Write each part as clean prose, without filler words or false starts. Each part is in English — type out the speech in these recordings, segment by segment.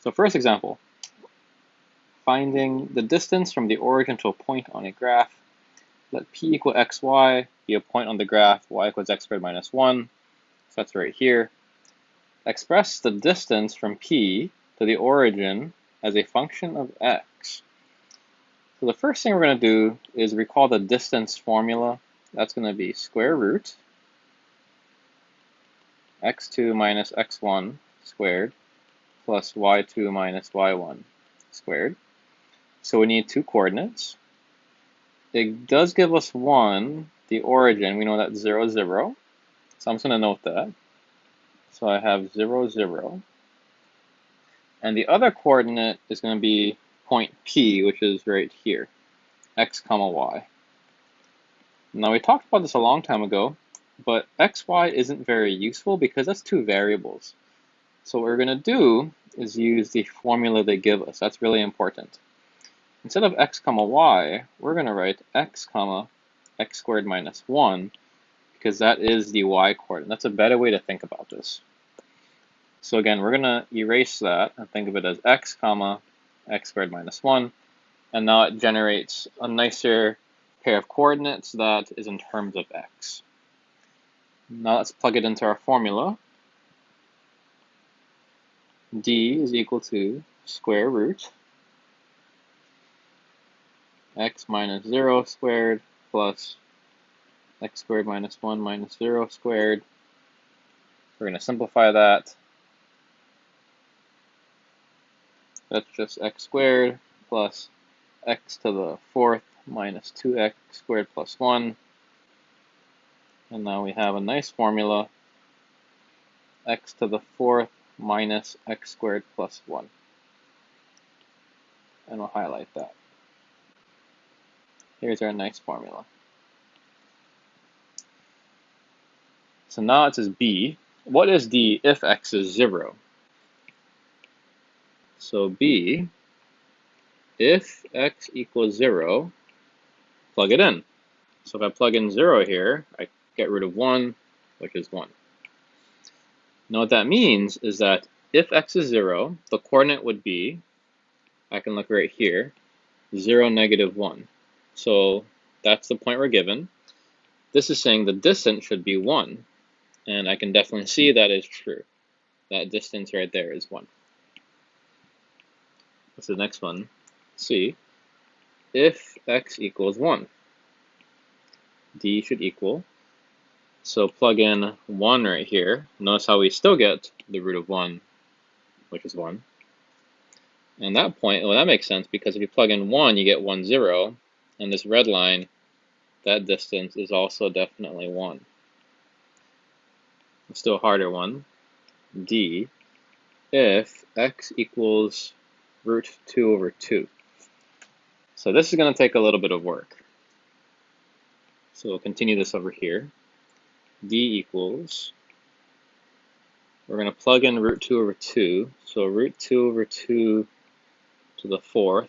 So first example, finding the distance from the origin to a point on a graph. Let p equal xy be a point on the graph, y equals x squared minus 1. So that's right here. Express the distance from p to the origin as a function of x. So the first thing we're going to do is recall the distance formula. That's going to be square root x2 minus x1 squared plus y2 minus y1 squared. So we need two coordinates. It does give us 1, the origin. We know that's 0, 0. So I'm just going to note that. So I have 0, 0. And the other coordinate is going to be point P, which is right here, x comma y. Now we talked about this a long time ago, but x, y isn't very useful because that's two variables. So what we're going to do is use the formula they give us. That's really important. Instead of x comma y, we're going to write x comma x squared minus 1 because that is the y coordinate. That's a better way to think about this. So again, we're going to erase that and think of it as x comma x squared minus 1. And now it generates a nicer pair of coordinates that is in terms of x. Now let's plug it into our formula. D is equal to square root x minus 0 squared plus x squared minus 1 minus 0 squared. We're going to simplify that. That's just x squared plus x to the 4th minus 2x squared plus 1. And now we have a nice formula, x to the 4th minus x squared plus 1. And we'll highlight that. Here's our nice formula. So now it says B. What is D if x is 0? So B, if x equals 0, plug it in. So if I plug in 0 here, I get rid of 1, which is 1. Now what that means is that if x is 0, the coordinate would be, I can look right here, 0, negative 1. So that's the point we're given. This is saying the distance should be 1. And I can definitely see that is true. That distance right there is 1. What's the next one? C. If x equals 1, D should equal. So plug in 1 right here. Notice how we still get the root of 1, which is 1. And that point, well, that makes sense because if you plug in 1, you get 1, 0. And this red line, that distance is also definitely 1. Still harder one. D. If x equals root 2 over 2. So this is going to take a little bit of work. So we'll continue this over here. D equals, we're going to plug in root 2 over 2. So root 2 over 2 to the 4th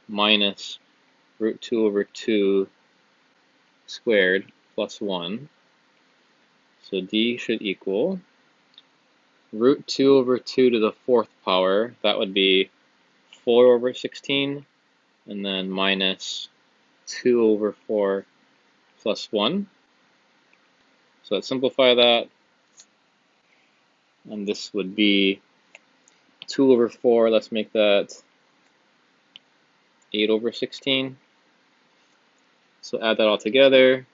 minus root 2 over 2 squared plus 1. So D should equal root 2 over 2 to the 4th power. That would be 4 over 16. And then minus 2 over 4 plus 1. So let's simplify that. And this would be 2 over 4. Let's make that 8 over 16. So add that all together.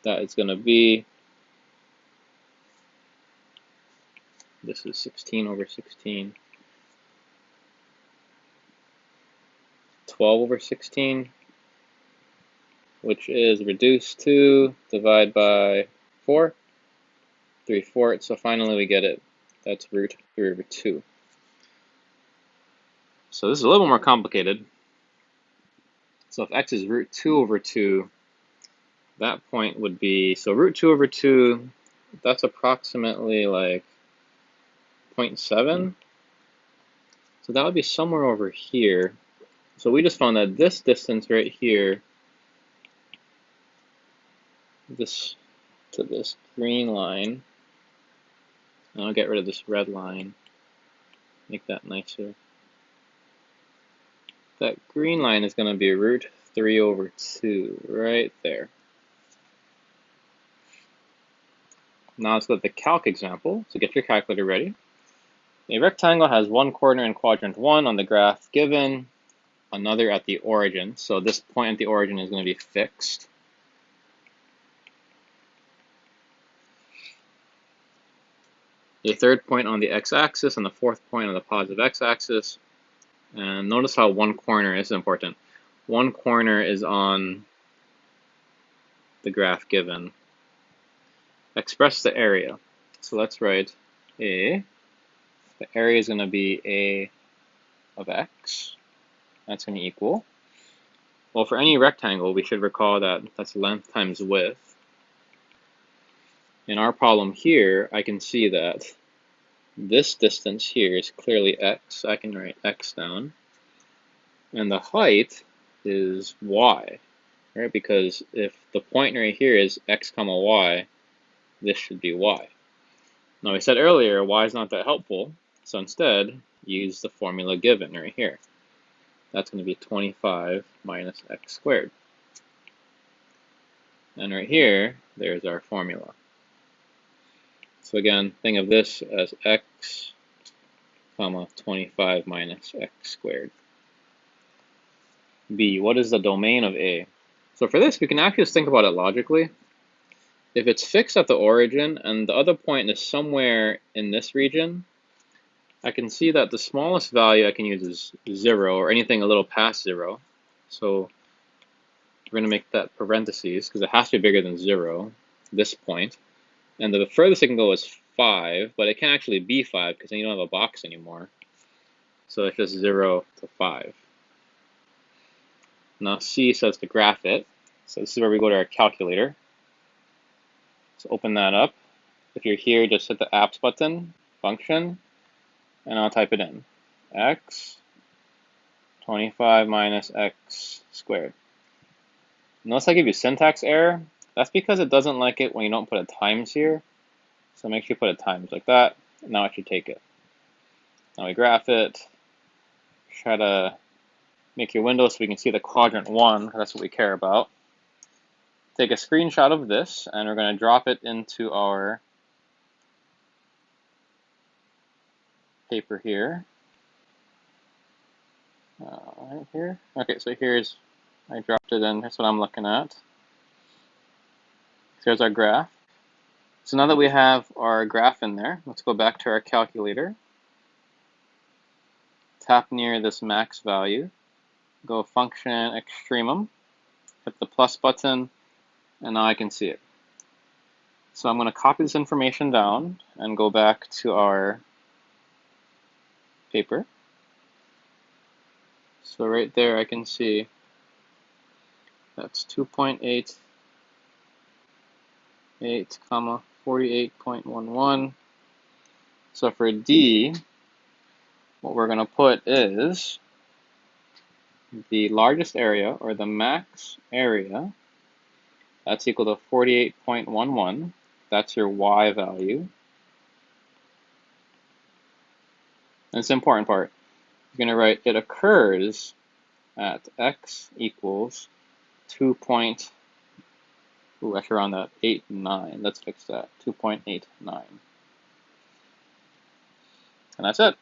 That is going to be, this is 16 over 16. 12 over 16, which is reduced to divide by 4, 3/4. So finally we get it. That's root 3 over 2. So this is a little more complicated. So if x is root 2 over 2, that point would be, so root 2 over 2, that's approximately like 0.7. So that would be somewhere over here. So we just found that this distance right here, this to this green line, and I'll get rid of this red line, make that nicer. That green line is going to be root 3 over 2, right there. Now let's go to the calc example. So get your calculator ready. A rectangle has one corner in quadrant 1 on the graph given, another at the origin. So this point at the origin is going to be fixed. A third point on the x-axis and the fourth point on the positive x-axis. And notice how one corner is important. One corner is on the graph given. Express the area. So let's write A. The area is going to be A of x. That's going to equal. Well, for any rectangle, we should recall that that's length times width. In our problem here, I can see that this distance here is clearly x. I can write x down. And the height is y, right? Because if the point right here is x comma y, this should be y. Now we said earlier y is not that helpful, so instead use the formula given right here. That's going to be 25 minus x squared. And right here, there's our formula. So again, think of this as x comma 25 minus x squared. B, what is the domain of A? So for this, we can actually just think about it logically. If it's fixed at the origin and the other point is somewhere in this region, I can see that the smallest value I can use is 0 or anything a little past 0. So we're going to make that parentheses because it has to be bigger than 0, this point. And the furthest it can go is 5, but it can't actually be 5 because then you don't have a box anymore. So it's just 0 to 5. Now C says to graph it. So this is where we go to our calculator. So open that up. If you're here, just hit the apps button, function, and I'll type it in. X 25 minus x squared. Notice I give you syntax error. That's because it doesn't like it when you don't put a times here. So make sure you put a times like that. Now it should take it. Now we graph it. Try to make your window so we can see the quadrant 1. That's what we care about. Take a screenshot of this, and we're going to drop it into our paper here. Right here. Okay, so I dropped it in. That's what I'm looking at. Here's our graph. So now that we have our graph in there, let's go back to our calculator. Tap near this max value. Go function extremum. Hit the plus button, and now I can see it. So I'm going to copy this information down and go back to our paper. So right there I can see that's 2.88 comma 48.11. So for D, what we're going to put is the largest area, or the max area. That's equal to 48.11. That's your y value. And it's the important part. You're going to write it occurs at x equals 2. Actually around that 89. Let's fix that. 2.89. And that's it.